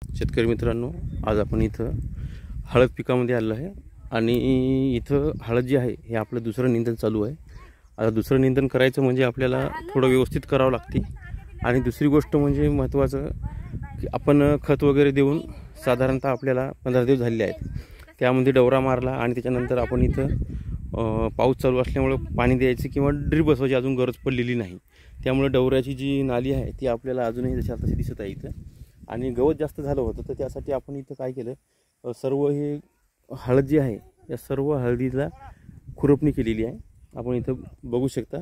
शेतकरी मित्रांनो, आज आपण इथं हळद पिकामध्ये आलो आहे आणि इथं हळद जी आहे हे आपलं दुसरं निंदन चालू आहे। आता दुसरं निंदन करायचं म्हणजे आपल्याला थोडं व्यवस्थित करावं लागते आणि दुसरी गोष्ट म्हणजे महत्त्वाचं की आपण खत वगैरे देऊन साधारणतः आपल्याला 15 दिवस झालेले आहेत। त्यामध्ये डवरा मारला आणि त्याच्यानंतर आपण इथं पाऊस चालू असल्यामुळे पाणी द्यायचं किंवा ड्रीप बसवायची अजून गरज पडलेली नाही। त्यामुळे डवऱ्याची जी नाली आहे ती आपल्याला अजूनही जशी तशी दिसत आहे इथं। आणि गवत जास्त झालं होतं तर त्यासाठी आपण इथं काय केलं, सर्व हे हळद जी आहे या सर्व हळदीला खुरपणी केलेली आहे। आपण इथं बघू शकता।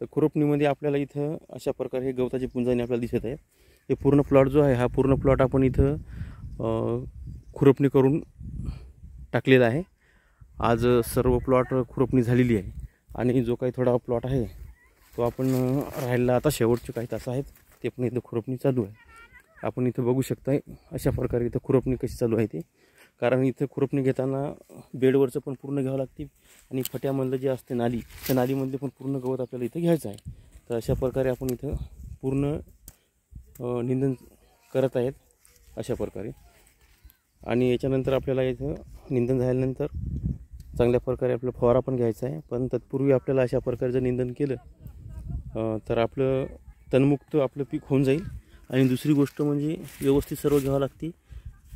तर खुरपणीमध्ये आपल्याला इथं अशा प्रकारे हे गवताची पुंजाने आपल्याला दिसत आहे। हे पूर्ण प्लॉट जो आहे हा पूर्ण प्लॉट आपण इथं खुरपणी करून टाकलेला आहे। आज सर्व प्लॉट खुरपणी झालेली आहे आणि जो काही थोडा प्लॉट आहे तो आपण राहिला आता शेवटचे काही तास आहेत ते पण इथं खुरपणी चालू आहे। आपण इथं बघू शकताय अशा प्रकारे इथं खुरपणी कशी चालू आहे ते। कारण इथं खुरपणी घेताना बेडवरचं पण पूर्ण घ्यावं लागते आणि फट्यामधलं जे असते नाली त्या नालीमधले पण पूर्ण गवत आपल्याला इथं घ्यायचं आहे। तर अशा प्रकारे आपण इथं पूर्ण निंदन करत आहेत अशा प्रकारे। आणि याच्यानंतर आपल्याला इथं निंदन झाल्यानंतर चांगल्या प्रकारे आपलं फवारा पण घ्यायचा आहे। पण तत्पूर्वी आपल्याला अशा प्रकारे जर निंदन केलं तर आपलं तणमुक्त आपलं पीक होऊन जाईल। आणि दुसरी गोष्ट म्हणजे व्यवस्थित सर्व घ्यावं लागते,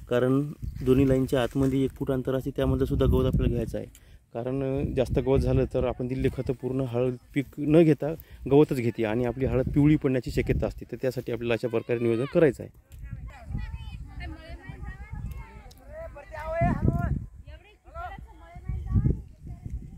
कारण दोन्ही लाईनच्या आतमध्ये 1 फूट अंतर असते त्यामध्ये सुद्धा गवत आपल्याला घ्यायचं आहे। कारण जास्त गवत झालं तर आपण दिलेले खतं पूर्ण हळद पीक न घेता गवतच घेते आणि आपली हळद पिवळी पडण्याची शक्यता असते। तर त्यासाठी आपल्याला अशा प्रकारे नियोजन करायचं आहे।